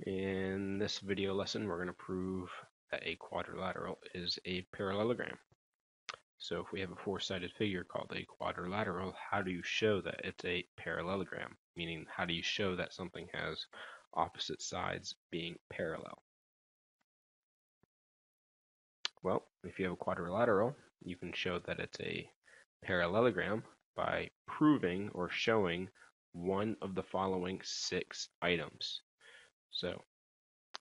In this video lesson, we're going to prove that a quadrilateral is a parallelogram. So if we have a four-sided figure called a quadrilateral, how do you show that it's a parallelogram? Meaning, how do you show that something has opposite sides being parallel? Well, if you have a quadrilateral, you can show that it's a parallelogram by proving or showing one of the following 6 items. So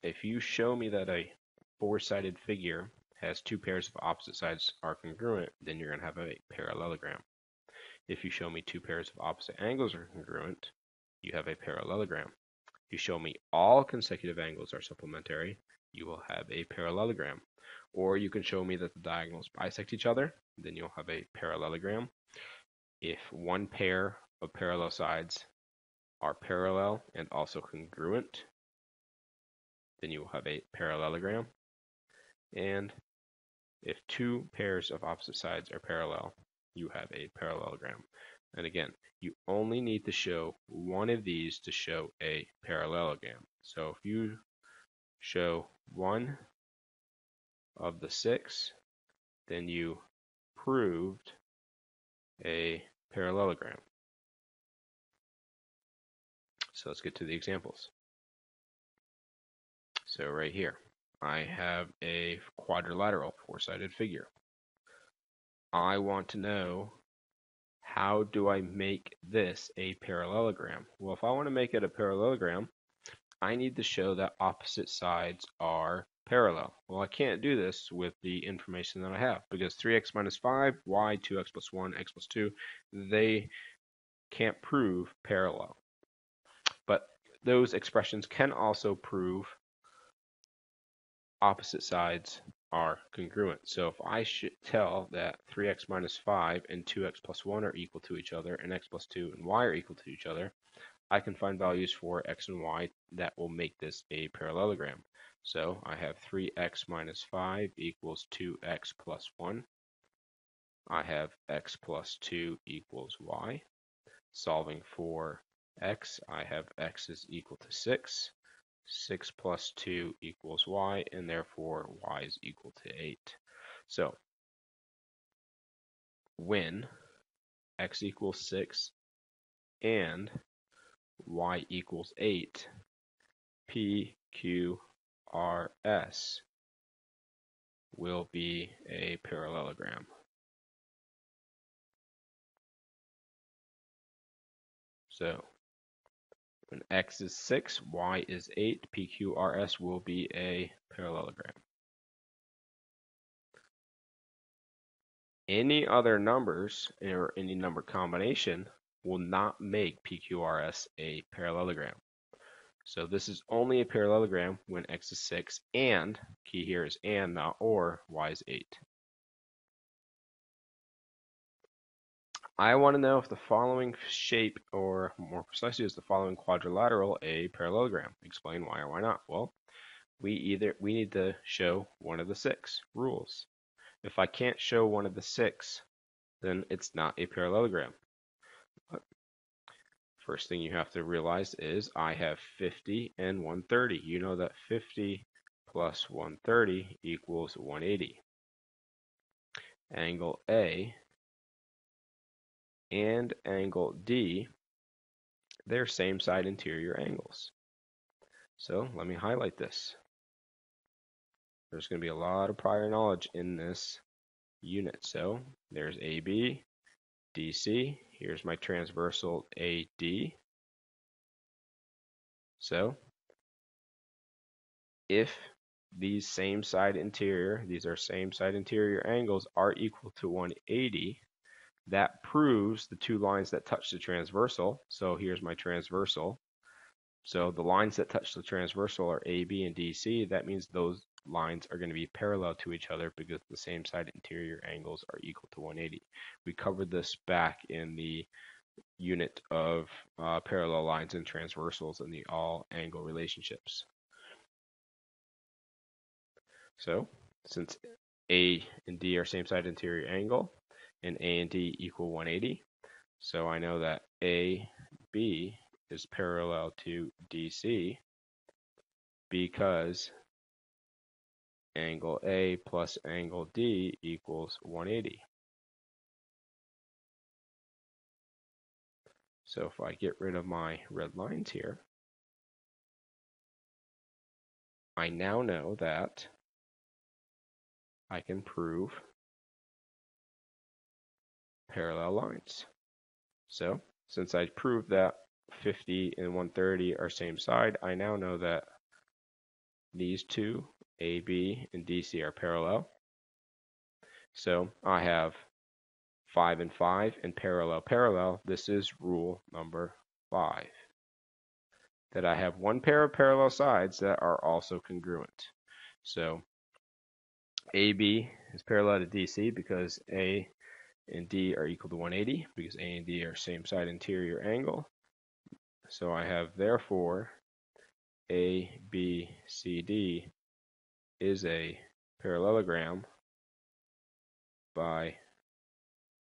if you show me that a four-sided figure has 2 pairs of opposite sides are congruent, then you're going to have a parallelogram. If you show me 2 pairs of opposite angles are congruent, you have a parallelogram. If you show me all consecutive angles are supplementary, you will have a parallelogram. Or you can show me that the diagonals bisect each other, then you'll have a parallelogram. If one pair of parallel sides are parallel and also congruent, then you will have a parallelogram. And if 2 pairs of opposite sides are parallel, you have a parallelogram. And again, you only need to show one of these to show a parallelogram. So if you show one of the 6, then you proved a parallelogram. So let's get to the examples. So right here, I have a quadrilateral four-sided figure. I want to know, how do I make this a parallelogram? Well, if I want to make it a parallelogram, I need to show that opposite sides are parallel. Well, I can't do this with the information that I have because 3x minus 5, y, 2x plus 1, x plus 2, they can't prove parallel. But those expressions can also prove opposite sides are congruent. So if I should tell that 3x minus 5 and 2x plus 1 are equal to each other, and x plus 2 and y are equal to each other, I can find values for x and y that will make this a parallelogram. So I have 3x minus 5 equals 2x plus 1. I have x plus 2 equals y. Solving for x, I have x is equal to 6. 6 plus 2 equals y, and therefore y is equal to 8. So when x equals 6 and y equals 8, P, Q, R, S will be a parallelogram. So when x is 6, y is 8, P, Q, R, S will be a parallelogram. Any other numbers or any number combination will not make PQRS a parallelogram. So this is only a parallelogram when x is 6 and, key here is and, not or, y is 8. I want to know if the following shape, or more precisely, is the following quadrilateral a parallelogram. Explain why or why not. Well, we need to show one of the 6 rules. If I can't show one of the 6, then it's not a parallelogram. First thing you have to realize is I have 50 and 130. You know that 50 plus 130 equals 180. Angle A and angle D, they're same side interior angles. So let me highlight this. There's going to be a lot of prior knowledge in this unit. So there's AB, DC. Here's my transversal AD. So if these are same side interior angles are equal to 180, that proves the 2 lines that touch the transversal. So here's my transversal. So the lines that touch the transversal are AB and DC. That means those lines are going to be parallel to each other because the same side interior angles are equal to 180. We covered this back in the unit of parallel lines and transversals and the all angle relationships. So since A and D are same side interior angle and A and D equal 180, so I know that AB is parallel to DC, because angle A plus angle D equals 180. So if I get rid of my red lines here, I now know that I can prove parallel lines. So since I proved that 50 and 130 are same side, I now know that these two, AB and DC, are parallel. So I have 5 and 5 and parallel, parallel. This is rule number 5. That I have one pair of parallel sides that are also congruent. So AB is parallel to DC because A and D are equal to 180 because A and D are same side interior angle. So I have therefore ABCD is a parallelogram by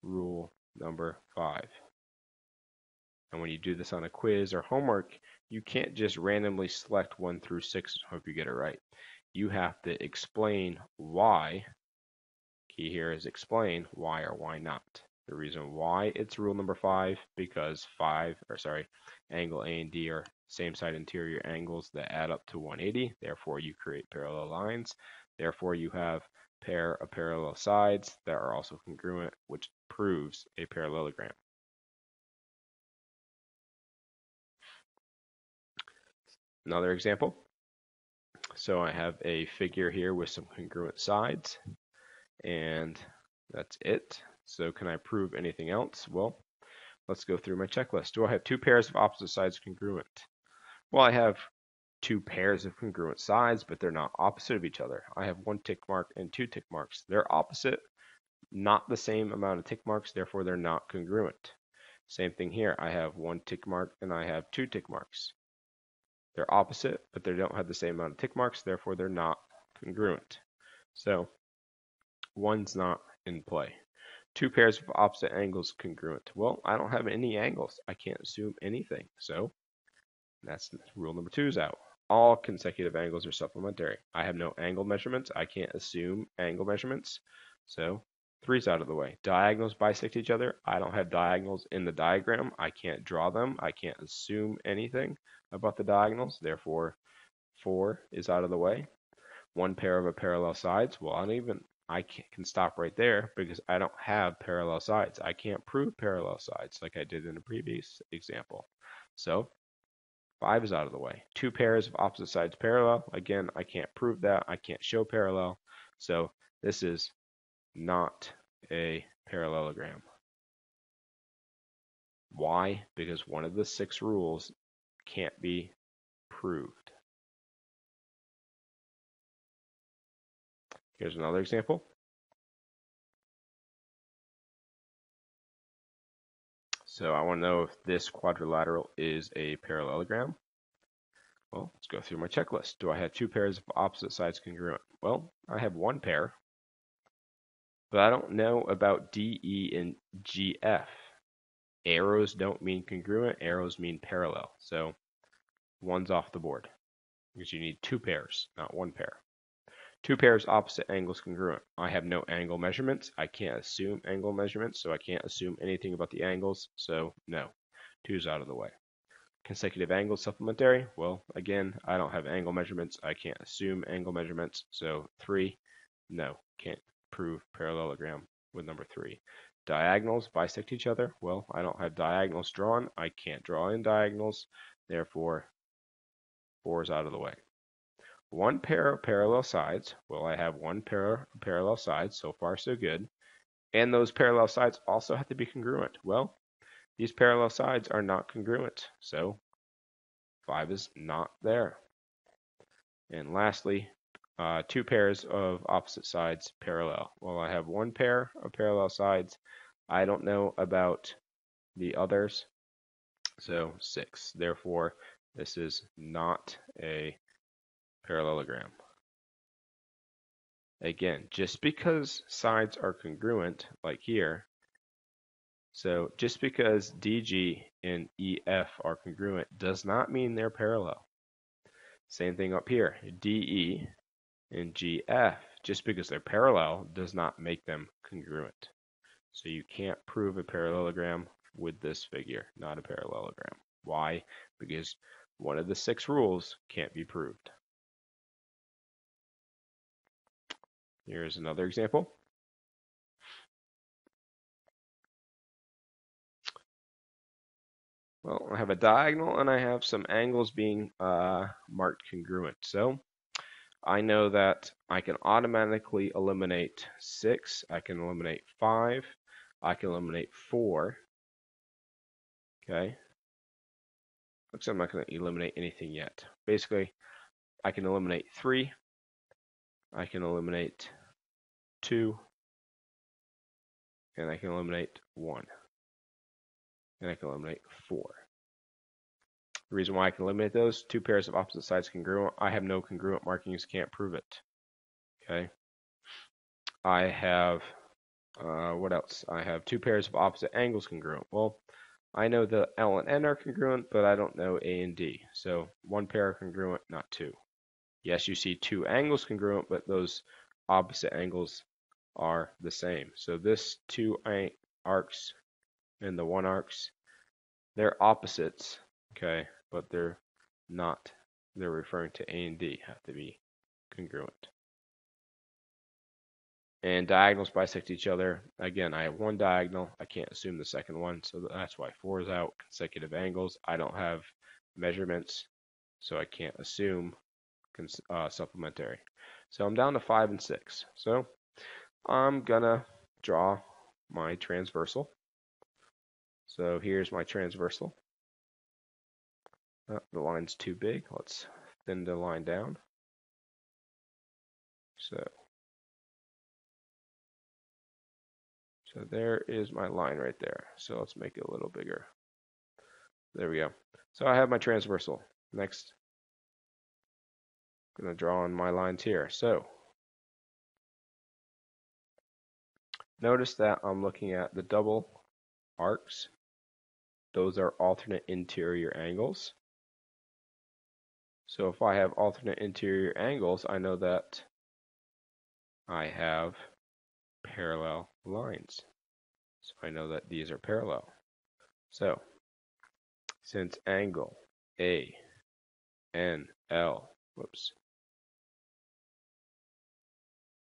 rule number 5. And when you do this on a quiz or homework, you can't just randomly select 1 through 6 and hope you get it right. You have to explain why. Key here is explain why or why not. The reason why it's rule number 5 because angle A and D are same side interior angles that add up to 180. Therefore, you create parallel lines. Therefore, you have pair of parallel sides that are also congruent, which proves a parallelogram. Another example. So I have a figure here with some congruent sides, and that's it. So can I prove anything else? Well, let's go through my checklist. Do I have two pairs of opposite sides congruent? Well, I have two pairs of congruent sides, but they're not opposite of each other. I have one tick mark and two tick marks. They're opposite, not the same amount of tick marks, therefore they're not congruent. Same thing here. I have one tick mark and I have two tick marks. They're opposite, but they don't have the same amount of tick marks, therefore they're not congruent. So one's not in play. Two pairs of opposite angles congruent. Well, I don't have any angles. I can't assume anything. So that's rule number 2 is out. All consecutive angles are supplementary. I have no angle measurements. I can't assume angle measurements. So 3's out of the way. Diagonals bisect each other. I don't have diagonals in the diagram. I can't draw them. I can't assume anything about the diagonals. Therefore, 4 is out of the way. One pair of parallel sides. Well, I can stop right there because I don't have parallel sides. I can't prove parallel sides like I did in the previous example. So 5 is out of the way. Two pairs of opposite sides parallel. Again, I can't prove that. I can't show parallel. So this is not a parallelogram. Why? Because one of the 6 rules can't be proved. Here's another example. So I want to know if this quadrilateral is a parallelogram. Well, let's go through my checklist. Do I have two pairs of opposite sides congruent? Well, I have one pair, but I don't know about DE and GF. Arrows don't mean congruent, arrows mean parallel. So one's off the board because you need two pairs, not one pair. Two pairs opposite angles congruent. I have no angle measurements. I can't assume angle measurements, so I can't assume anything about the angles. So no, 2's out of the way. Consecutive angles supplementary. Well, again, I don't have angle measurements. I can't assume angle measurements. So 3, no, can't prove parallelogram with number 3. Diagonals bisect each other. Well, I don't have diagonals drawn. I can't draw in diagonals. Therefore, 4 is out of the way. One pair of parallel sides. Well, I have one pair of parallel sides. So far, so good. And those parallel sides also have to be congruent. Well, these parallel sides are not congruent. So 5 is not there. And lastly, two pairs of opposite sides parallel. Well, I have one pair of parallel sides. I don't know about the others. So 6. Therefore, this is not a parallelogram. Again, just because sides are congruent, like here, so just because DG and EF are congruent does not mean they're parallel. Same thing up here, DE and GF. Just because they're parallel does not make them congruent. So you can't prove a parallelogram with this figure, not a parallelogram. Why? Because one of the 6 rules can't be proved. Here's another example. Well, I have a diagonal and I have some angles being marked congruent. So I know that I can automatically eliminate 6, I can eliminate 5, I can eliminate 4. Okay. Looks like I'm not going to eliminate anything yet. Basically, I can eliminate 3, I can eliminate 2, and I can eliminate 1, and I can eliminate 4. The reason why I can eliminate those, 2 pairs of opposite sides congruent. I have no congruent markings, can't prove it. Okay. I have, what else? I have 2 pairs of opposite angles congruent. Well, I know the L and N are congruent, but I don't know A and D. So 1 pair are congruent, not 2. Yes, you see 2 angles congruent, but those opposite angles are the same. So this 2 arcs and the 1 arcs, they're opposites, okay, but they're not. They're referring to A and D, have to be congruent. And diagonals bisect each other. Again, I have 1 diagonal. I can't assume the second one, so that's why 4 is out. Consecutive angles. I don't have measurements, so I can't assume supplementary. So I'm down to 5 and 6. So I'm gonna draw my transversal. So here's my transversal. The line's too big. Let's thin the line down. So there is my line right there. So let's make it a little bigger. There we go. So I have my transversal. Next, I'm going to draw on my lines here. So notice that I'm looking at the double arcs. Those are alternate interior angles. So if I have alternate interior angles, I know that I have parallel lines. So I know that these are parallel. So since angle A, N, L,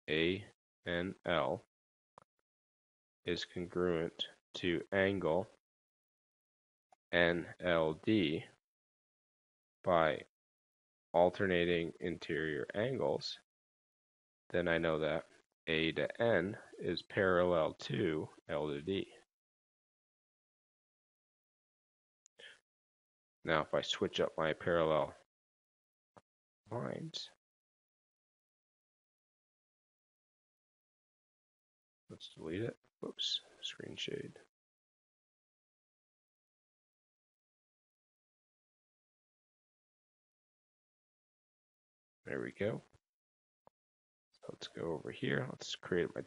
A, N, L is congruent to angle NLD by alternating interior angles, then I know that A to N is parallel to L to D. Now if I switch up my parallel lines, let's delete it. Oops, screen shade. There we go. So let's go over here. Let's create my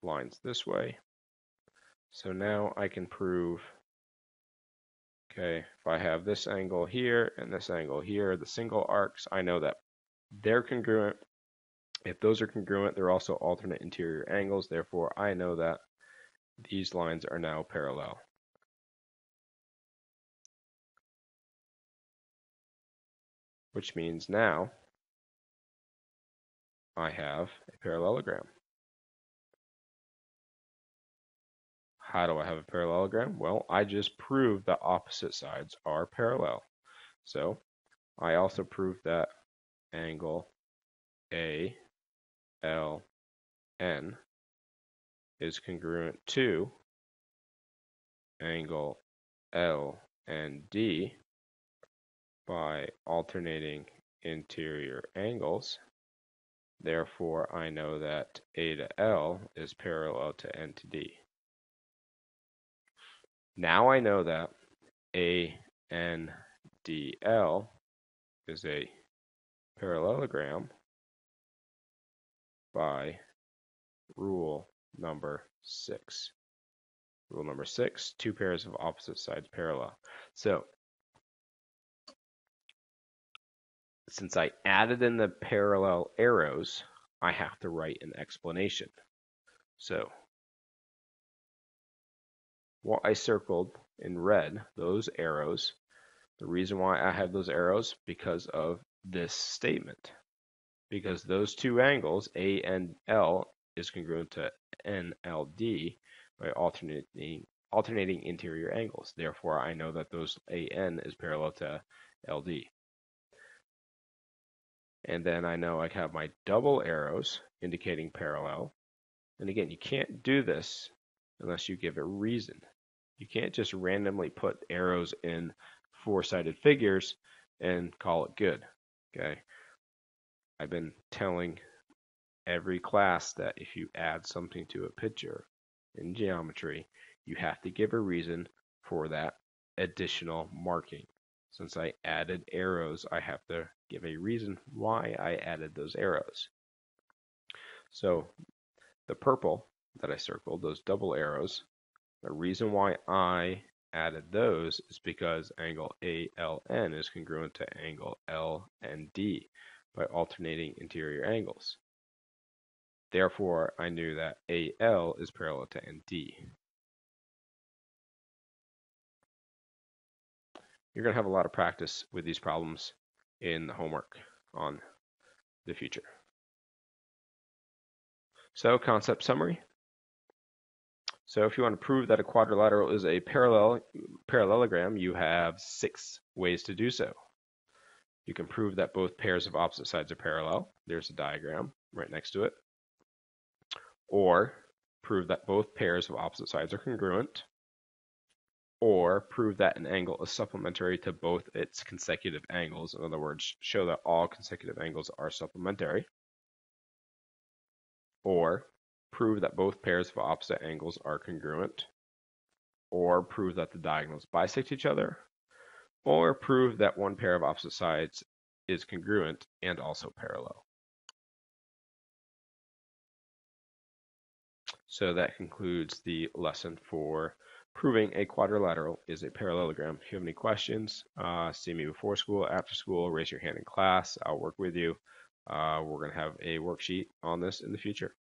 lines this way. So now I can prove, okay, if I have this angle here and this angle here, the single arcs, I know that they're congruent. If those are congruent, they're also alternate interior angles. Therefore, I know that these lines are now parallel. Which means now I have a parallelogram. How do I have a parallelogram? Well, I just proved that opposite sides are parallel. So I also proved that angle A, L, N is congruent to angle L and D by alternating interior angles. Therefore, I know that A to L is parallel to N to D. Now I know that ANDL is a parallelogram by rule number 6. Rule number 6, 2 pairs of opposite sides parallel. So since I added in the parallel arrows, I have to write an explanation. So what I circled in red, those arrows, the reason why I have those arrows, because of this statement. Because those two angles, A and L, is congruent to NLD by alternating interior angles. Therefore, I know that those AN is parallel to LD. And then I know I have my double arrows indicating parallel. And again, you can't do this unless you give a reason. You can't just randomly put arrows in four-sided figures and call it good. Okay? I've been telling every class that if you add something to a picture in geometry, you have to give a reason for that additional marking. Since I added arrows, I have to give a reason why I added those arrows. So the purple that I circled, those double arrows, the reason why I added those is because angle ALN is congruent to angle LND by alternating interior angles. Therefore, I knew that AL is parallel to ND. You're going to have a lot of practice with these problems in the homework on the future. So, concept summary. So if you want to prove that a quadrilateral is a parallelogram, you have 6 ways to do so. You can prove that both pairs of opposite sides are parallel. There's a diagram right next to it. Or prove that both pairs of opposite sides are congruent. Or prove that an angle is supplementary to both its consecutive angles. In other words, show that all consecutive angles are supplementary. Or prove that both pairs of opposite angles are congruent. Or prove that the diagonals bisect each other. Or prove that one pair of opposite sides is congruent and also parallel. So that concludes the lesson for proving a quadrilateral is a parallelogram. If you have any questions, see me before school, after school, raise your hand in class. I'll work with you. We're going to have a worksheet on this in the future.